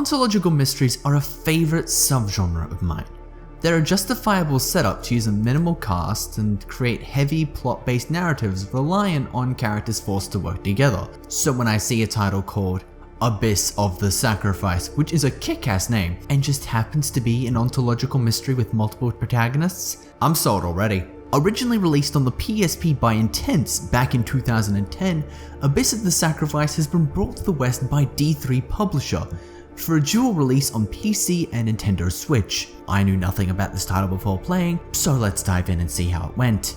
Ontological mysteries are a favourite subgenre of mine. They're a justifiable setup to use a minimal cast and create heavy plot-based narratives reliant on characters forced to work together. So when I see a title called Abyss of the Sacrifice, which is a kick-ass name and just happens to be an ontological mystery with multiple protagonists, I'm sold already. Originally released on the PSP by Intense back in 2010, Abyss of the Sacrifice has been brought to the West by D3 Publisher for a dual release on PC and Nintendo Switch. I knew nothing about this title before playing, so let's dive in and see how it went.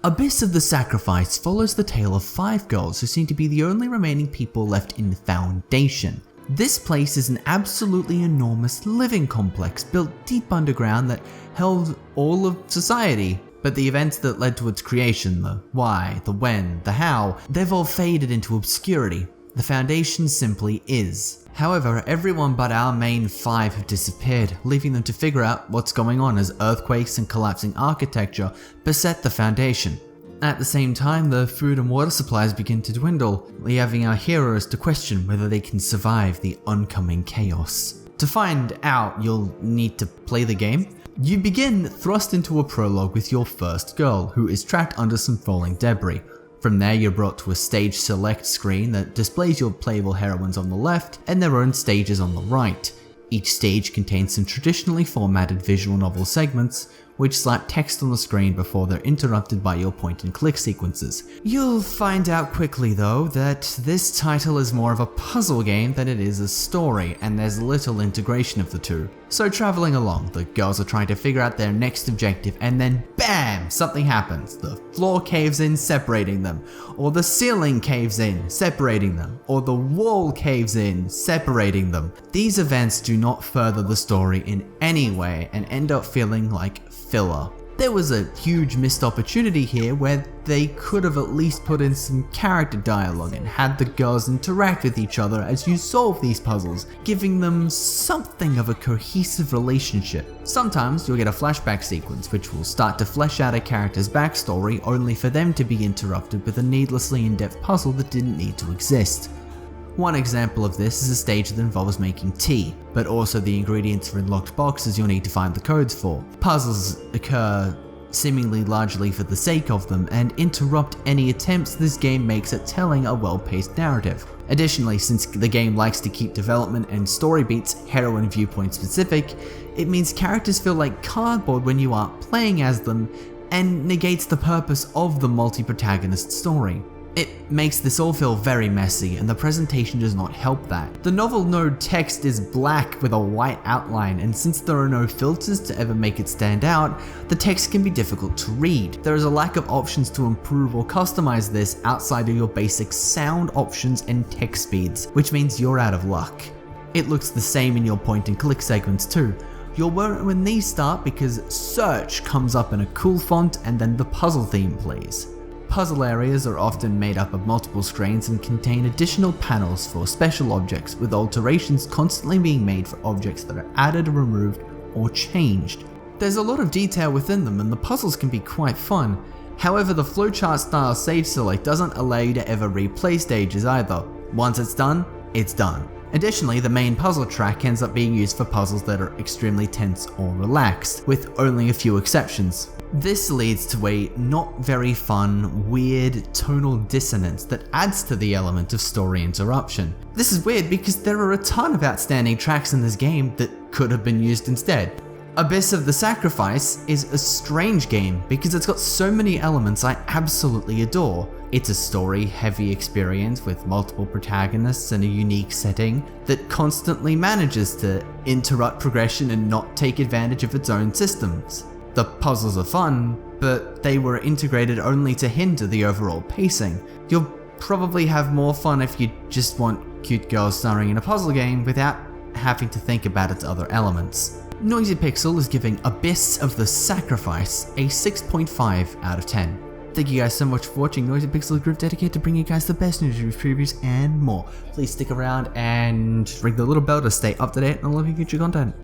Abyss of the Sacrifice follows the tale of 5 girls who seem to be the only remaining people left in the Foundation. This place is an absolutely enormous living complex built deep underground that held all of society. But the events that led to its creation, the why, the when, the how, they've all faded into obscurity. The Foundation simply is. However, everyone but our main 5 have disappeared, leaving them to figure out what's going on as earthquakes and collapsing architecture beset the Foundation. At the same time, the food and water supplies begin to dwindle, leaving our heroes to question whether they can survive the oncoming chaos. To find out, you'll need to play the game. You begin thrust into a prologue with your first girl, who is trapped under some falling debris. From there, you're brought to a stage select screen that displays your playable heroines on the left and their own stages on the right. Each stage contains some traditionally formatted visual novel segments, which slap text on the screen before they're interrupted by your point-and-click sequences. You'll find out quickly though that this title is more of a puzzle game than it is a story, and there's little integration of the two. So traveling along, the girls are trying to figure out their next objective, and then BAM! Something happens. The floor caves in, separating them, or the ceiling caves in, separating them, or the wall caves in, separating them. These events do not further the story in any way and end up feeling like filler. There was a huge missed opportunity here where they could have at least put in some character dialogue and had the girls interact with each other as you solve these puzzles, giving them something of a cohesive relationship. Sometimes you'll get a flashback sequence which will start to flesh out a character's backstory only for them to be interrupted with a needlessly in-depth puzzle that didn't need to exist. One example of this is a stage that involves making tea, but also the ingredients for locked boxes you'll need to find the codes for. Puzzles occur seemingly largely for the sake of them and interrupt any attempts this game makes at telling a well-paced narrative. Additionally, since the game likes to keep development and story beats heroine viewpoint specific, it means characters feel like cardboard when you aren't playing as them and negates the purpose of the multi-protagonist story. It makes this all feel very messy, and the presentation does not help that. The novel node text is black with a white outline, and since there are no filters to ever make it stand out, the text can be difficult to read. There is a lack of options to improve or customize this outside of your basic sound options and text speeds, which means you're out of luck. It looks the same in your point and click segments too. You'll learn when these start because search comes up in a cool font and then the puzzle theme plays. Puzzle areas are often made up of multiple screens and contain additional panels for special objects, with alterations constantly being made for objects that are added, removed, or changed. There's a lot of detail within them and the puzzles can be quite fun. However, the flowchart style stage select doesn't allow you to ever replay stages either. Once it's done, it's done. Additionally, the main puzzle track ends up being used for puzzles that are extremely tense or relaxed, with only a few exceptions. This leads to a not very fun, weird tonal dissonance that adds to the element of story interruption. This is weird because there are a ton of outstanding tracks in this game that could have been used instead. Abyss of the Sacrifice is a strange game because it's got so many elements I absolutely adore. It's a story-heavy experience with multiple protagonists and a unique setting that constantly manages to interrupt progression and not take advantage of its own systems. The puzzles are fun, but they were integrated only to hinder the overall pacing. You'll probably have more fun if you just want cute girls starring in a puzzle game without having to think about its other elements. Noisy Pixel is giving Abyss of the Sacrifice a 6.5 out of 10. Thank you guys so much for watching. Noisy Pixel, a group dedicated to bringing you guys the best news, reviews, and more. Please stick around and ring the little bell to stay up to date on all of your future content.